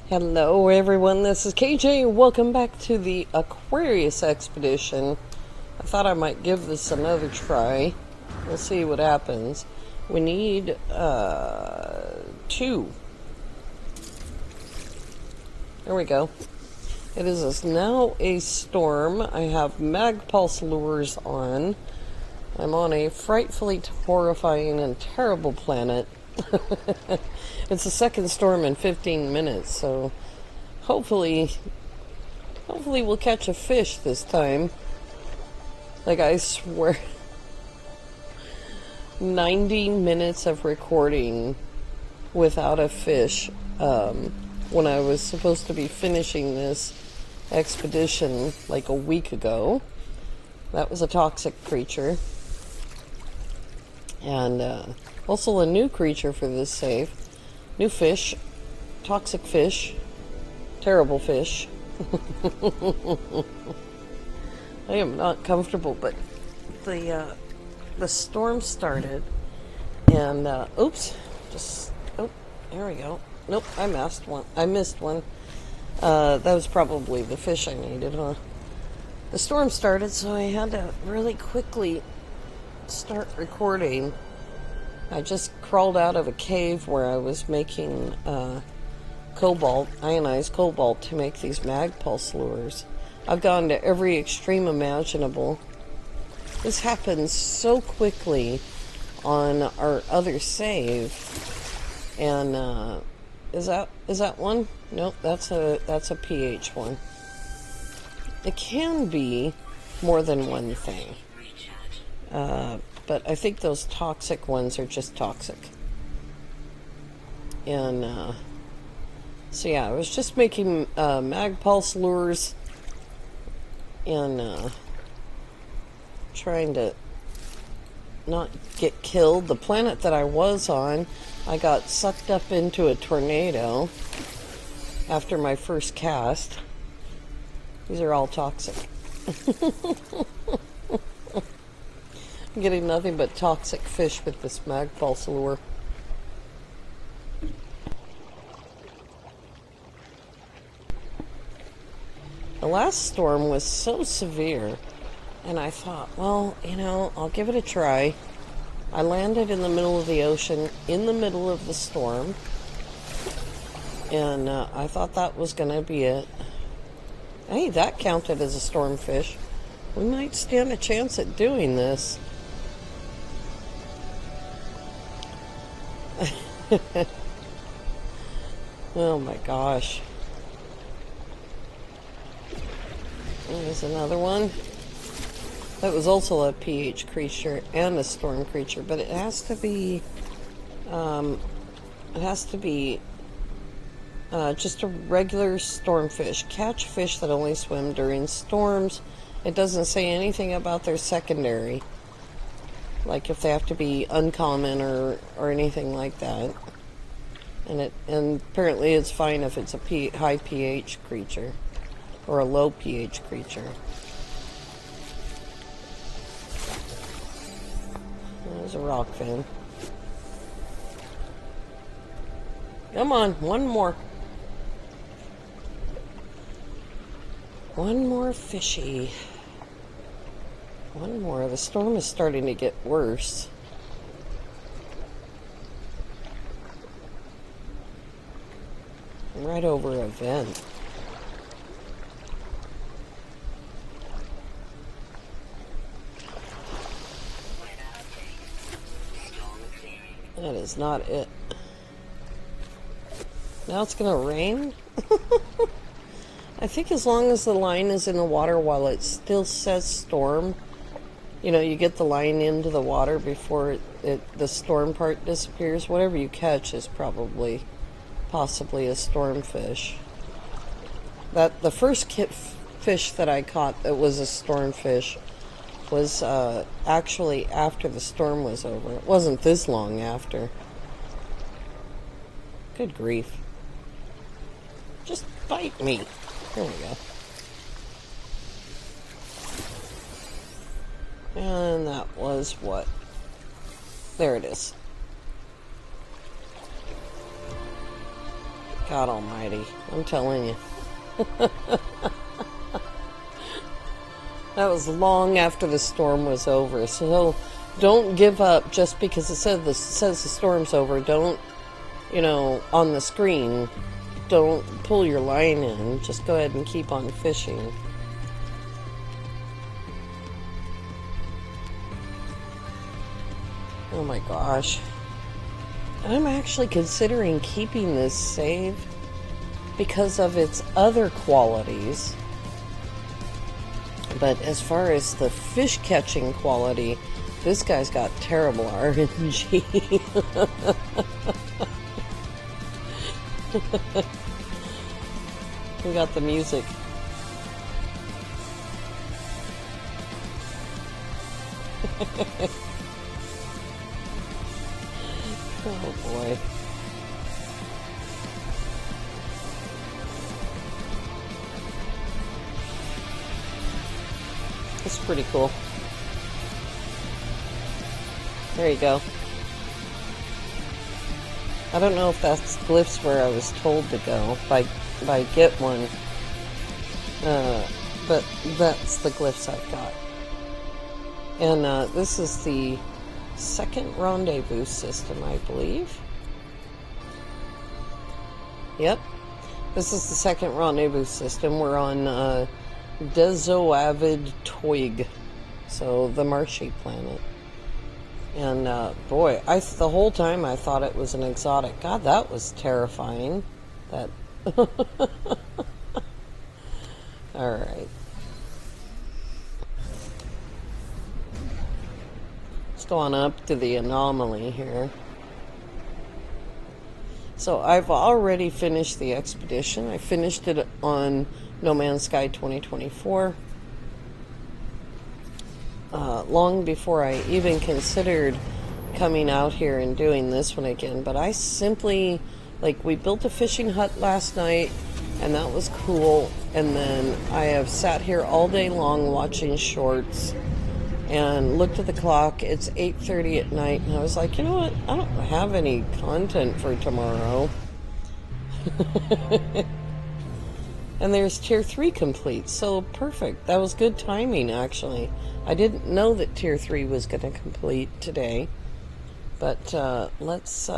Hello everyone, this is KJ. Welcome back to the Aquarius expedition. I thought I might give this another try. We'll see what happens. We need 2. There we go. It is now a storm. I have mag pulse lures on. I'm on a frightfully horrifying and terrible planet. It's the second storm in 15 minutes, so hopefully we'll catch a fish this time. Like, I swear, 90 minutes of recording without a fish, when I was supposed to be finishing this expedition like a week ago. That was a toxic creature. And also a new creature for this save. New fish. Toxic fish. Terrible fish. I am not comfortable, but the storm started. And, oops. Oh, there we go. Nope, I missed one. That was probably the fish I needed, huh? The storm started, so I had to really quickly start recording. I just crawled out of a cave where I was making ionized cobalt to make these mag pulse lures. I've gone to every extreme imaginable. This happens so quickly on our other save. And is that one? Nope, that's a pH one. It can be more than one thing. But I think those toxic ones are just toxic. And, so yeah, I was just making, mag pulse lures and, trying to not get killed. The planet that I was on, I got sucked up into a tornado after my first cast. These are all toxic. I'm getting nothing but toxic fish with this mag pulse lure. The last storm was so severe, and I thought, well, I'll give it a try. I landed in the middle of the ocean, in the middle of the storm, and I thought that was going to be it. Hey, that counted as a storm fish. We might stand a chance at doing this. Oh my gosh. There's another one. That was also a pH creature and a storm creature, but it has to be just a regular storm fish. Catch fish that only swim during storms. It doesn't say anything about their secondary, like if they have to be uncommon or anything like that. And apparently it's fine if it's a high pH creature or a low pH creature. There's a rock fin. Come on, one more. One more fishy. One more. The storm is starting to get worse. I'm right over a vent. That is not it. Now it's gonna rain? I think as long as the line is in the water while it still says storm, you get the line into the water before the storm part disappears. Whatever you catch is possibly a storm fish. The first fish that I caught that was a storm fish was actually after the storm was over. It wasn't this long after. Good grief. Just bite me. There we go. And that was what? There it is. God almighty, I'm telling you. That was long after the storm was over. So don't give up just because it says the storm's over. Don't, on the screen, don't pull your line in. Just go ahead and keep on fishing. Oh my gosh. I'm actually considering keeping this saved because of its other qualities. But as far as the fish catching quality, this guy's got terrible RNG. We got the music. Oh boy. It's pretty cool. There you go. I don't know if that's glyphs where I was told to go by get one. But that's the glyphs I've got. And this is the second rendezvous system, I believe. Yep. This is the second rendezvous system. We're on Dezoavid Toig, so the marshy planet. And boy, the whole time I thought it was an exotic. God, that was terrifying. That. All right. Let's go on up to the anomaly here. So I've already finished the expedition. I finished it on No Man's Sky 2024. Long before I even considered coming out here and doing this one again. But I simply, we built a fishing hut last night, and that was cool. And then I have sat here all day long watching shorts and looked at the clock. It's 8:30 at night, and I was like, you know what? I don't have any content for tomorrow. And there's Tier 3 complete, so perfect. That was good timing, actually. I didn't know that Tier 3 was going to complete today. But let's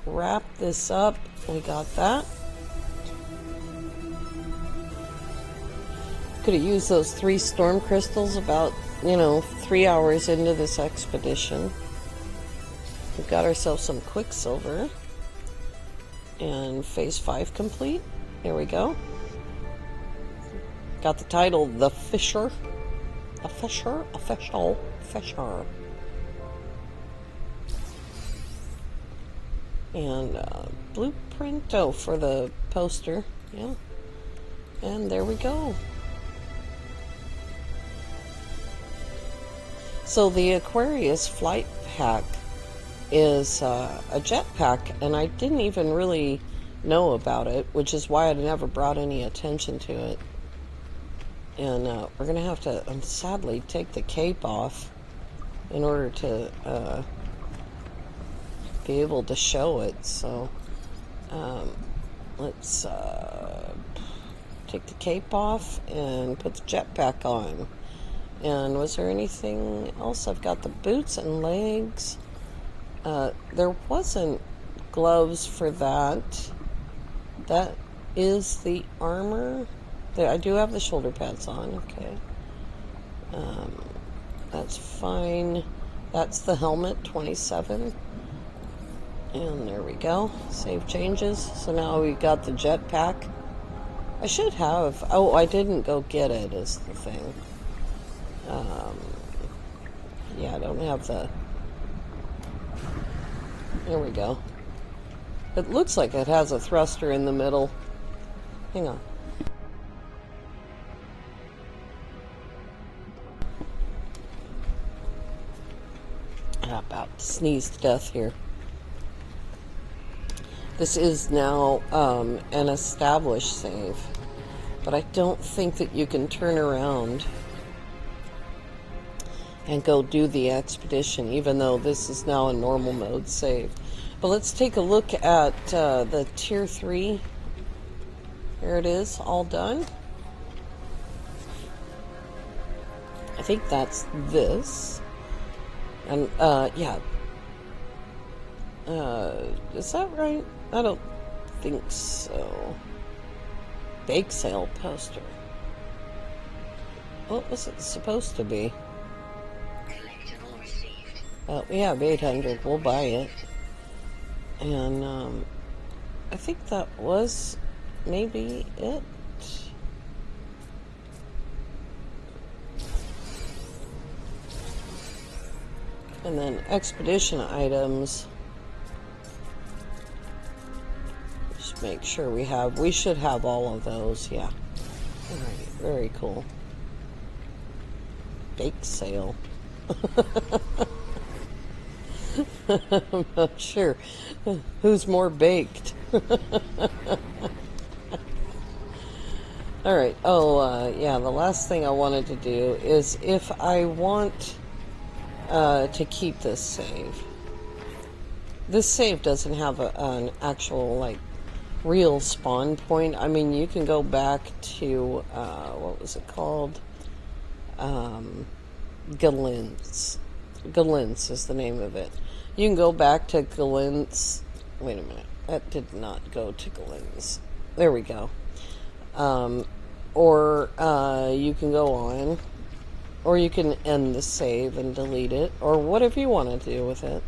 wrap this up. We got that. Could have used those 3 storm crystals about, 3 hours into this expedition. We've got ourselves some Quicksilver. And Phase 5 complete. Here we go. Got the title, The Fisher. A Fisher? Official Fisher. And blueprint, for the poster. Yeah. And there we go. So the Aquarius flight pack is a jetpack, and I didn't even really know about it, which is why I never brought any attention to it. And we're going to have to, sadly, take the cape off in order to be able to show it. So let's take the cape off and put the jetpack on. And was there anything else? I've got the boots and legs. There wasn't gloves for that. That is the armor. I do have the shoulder pads on, okay. That's fine. That's the helmet, 27. And there we go. Save changes. So now we got the jetpack. I should have. Oh, I didn't go get it, is the thing. Yeah, I don't have the. There we go. It looks like it has a thruster in the middle. Hang on. I'm about to sneeze to death here. This is now an established save, but I don't think that you can turn around and go do the expedition, even though this is now a normal mode save. But let's take a look at the Tier 3 Here it is, all done. I think that's this. And, yeah. Is that right? I don't think so. Bake sale poster. What was it supposed to be? Collectible received. We have 800. We'll buy it. And, I think that was maybe it. And then expedition items. Just make sure we should have all of those, yeah. Alright, very cool. Bake sale. I'm not sure who's more baked. Alright, yeah, the last thing I wanted to do is if I want to keep this save. This save doesn't have an actual, like, real spawn point. I mean, you can go back to, what was it called? Galen's. Galen's is the name of it. You can go back to Galen's. Wait a minute. That did not go to Galen's. There we go. Or you can go on. Or you can end the save and delete it. Or whatever you want to do with it.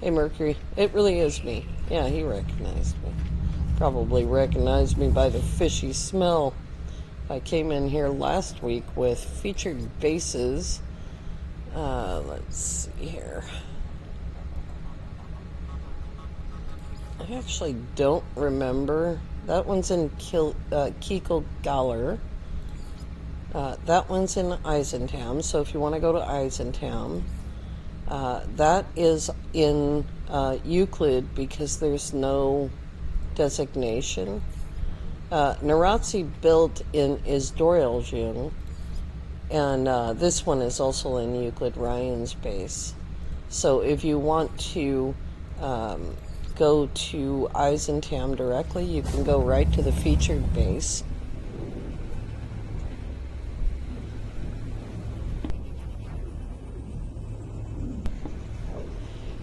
Hey, Mercury. It really is me. Yeah, he recognized me. Probably recognized me by the fishy smell. I came in here last week with featured bases. Let's see here. I actually don't remember. That one's in Kikl Galler. That one's in Eisentam, so if you want to go to Eisentam, that is in Euclid because there's no designation. Narazzi built in Isdoreljian, and this one is also in Euclid Ryan's base. So if you want to go to Eisentam directly, you can go right to the featured base.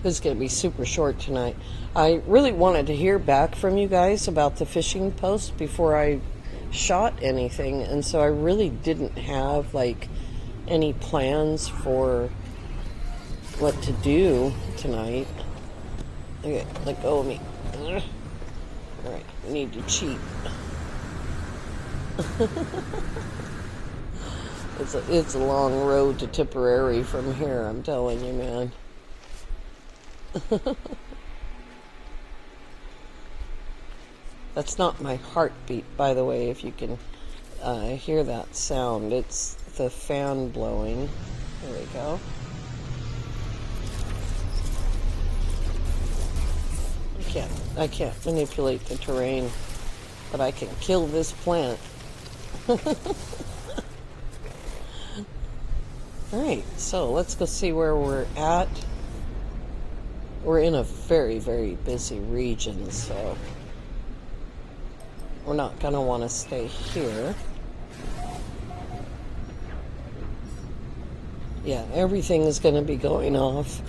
This is going to be super short tonight. I really wanted to hear back from you guys about the fishing post before I shot anything, and so I really didn't have like any plans for what to do tonight. Okay, let go of me. Alright, I need to cheat. It's a long road to Tipperary from here, I'm telling you, man. That's not my heartbeat, by the way, if you can hear that sound. It's the fan blowing. There we go. I can't manipulate the terrain, but I can kill this plant. Alright, so let's go see where we're at. We're in a very, very busy region, so we're not going to want to stay here. Yeah, everything is going to be going off.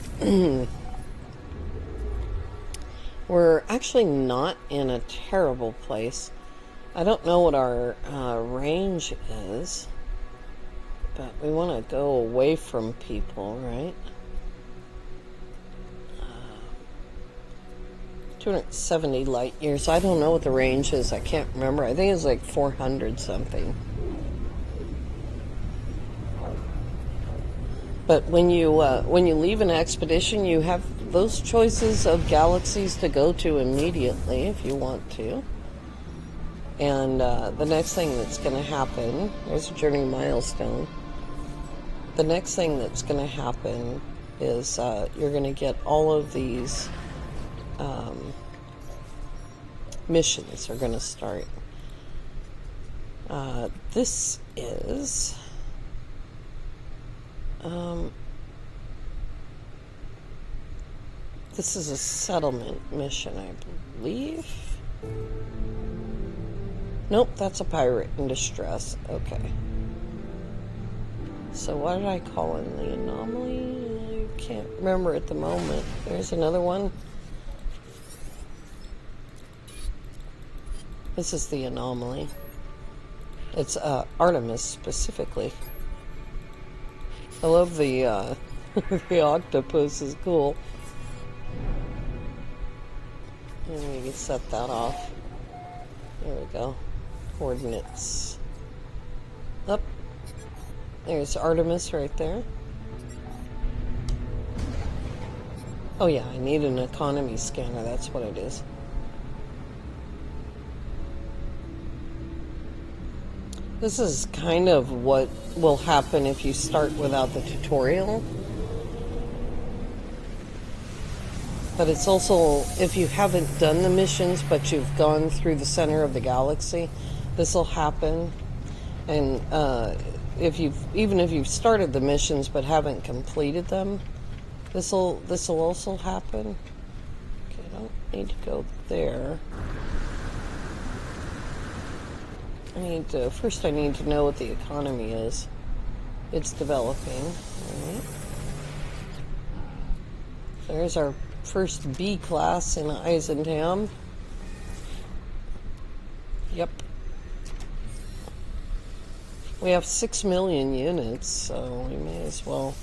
We're actually not in a terrible place. I don't know what our range is, but we want to go away from people, right? 270 light years. I don't know what the range is. I can't remember. I think it's like 400 something. But when you leave an expedition, you have those choices of galaxies to go to immediately if you want to. And the next thing that's going to happen, there's a journey milestone. The next thing that's going to happen is you're going to get all of these missions are going to start. This is this is a settlement mission, I believe. Nope, that's a pirate in distress. Okay. So what did I call it? The anomaly? I can't remember at the moment. There's another one. This is the anomaly. It's Artemis specifically. I love the the octopus is cool. And we can set that off. There we go. Coordinates. Up. There's Artemis right there. Oh yeah, I need an economy scanner. That's what it is. This is kind of what will happen if you start without the tutorial. But it's also, if you haven't done the missions, but you've gone through the center of the galaxy, this will happen. And even if you've started the missions but haven't completed them, this will also happen. Okay, I don't need to go there. First I need to know what the economy is. It's developing. All right. There's our first B class in Eisenham. Yep. We have 6 million units, so we may as well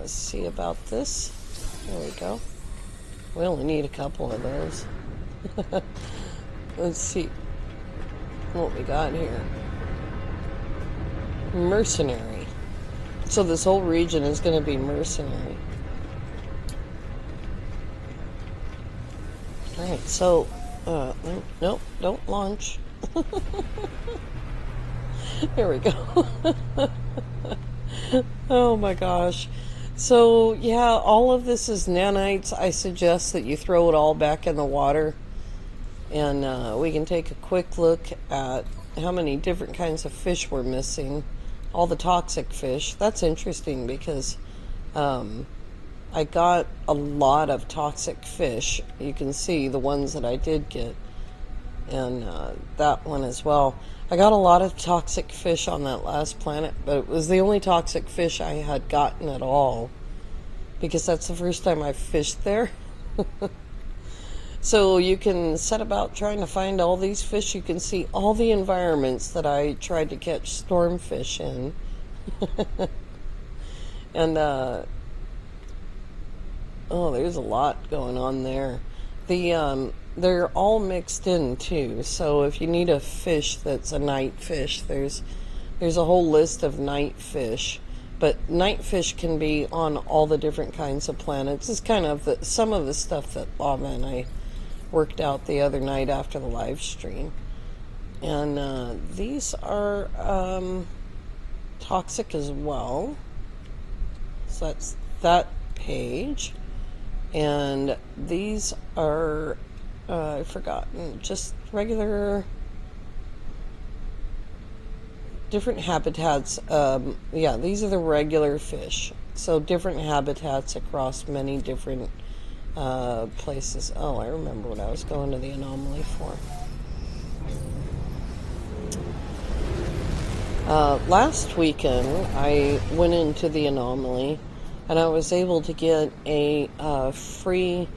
see about this. There we go. We only need a couple of those. Let's see what we got here. Mercenary. So this whole region is going to be mercenary. Alright, so, nope, don't launch. There we go. Oh my gosh. So, yeah, all of this is nanites. I suggest that you throw it all back in the water. And we can take a quick look at how many different kinds of fish we're missing. All the toxic fish. That's interesting because I got a lot of toxic fish. You can see the ones that I did get. And that one as well. I got a lot of toxic fish on that last planet, but it was the only toxic fish I had gotten at all. Because that's the first time I've fished there. So you can set about trying to find all these fish. You can see all the environments that I tried to catch stormfish in. And, oh, there's a lot going on there. They're all mixed in too. So if you need a fish that's a night fish, there's a whole list of night fish. But night fish can be on all the different kinds of planets. It's kind of some of the stuff that Lava and I worked out the other night after the live stream. And these are toxic as well. So that's that page. And these are, I've forgotten, just regular, different habitats. Yeah, these are the regular fish. So different habitats across many different places. Oh, I remember what I was going to the anomaly for. Last weekend, I went into the anomaly, and I was able to get a free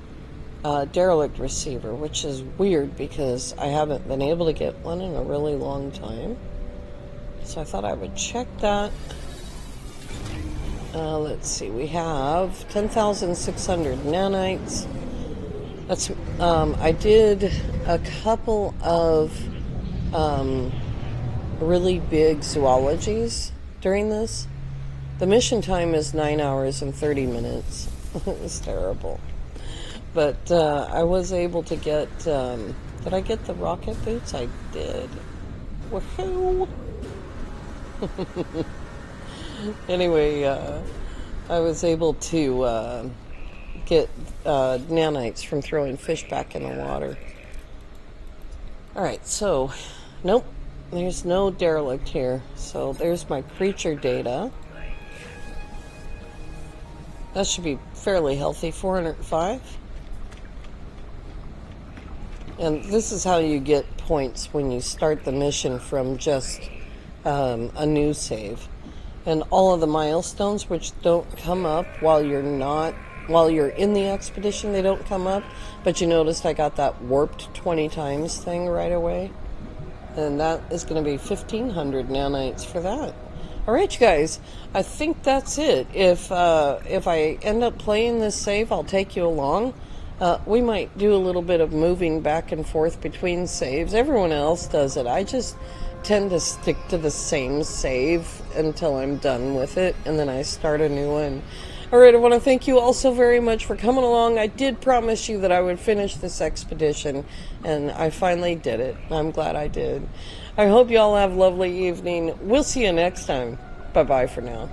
derelict receiver, which is weird because I haven't been able to get one in a really long time. So I thought I would check that. Let's see, we have 10,600 nanites. That's, I did a couple of really big zoologies during this. The mission time is 9 hours and 30 minutes. It's terrible. But I was able to get, did I get the rocket boots? I did. Woohoo! Anyway, I was able to get nanites from throwing fish back in the water. Alright, so, nope, there's no derelict here. So there's my creature data. That should be fairly healthy, 405. And this is how you get points when you start the mission from just a new save. And all of the milestones, which don't come up while you're in the expedition, they don't come up. But you noticed I got that warped 20 times thing right away. And that is going to be 1,500 nanites for that. All right, you guys, I think that's it. If I end up playing this save, I'll take you along. We might do a little bit of moving back and forth between saves. Everyone else does it. I just tend to stick to the same save until I'm done with it, and then I start a new one. All right, I want to thank you all so very much for coming along. I did promise you that I would finish this expedition, and I finally did it. I'm glad I did. I hope you all have a lovely evening. We'll see you next time. Bye-bye for now.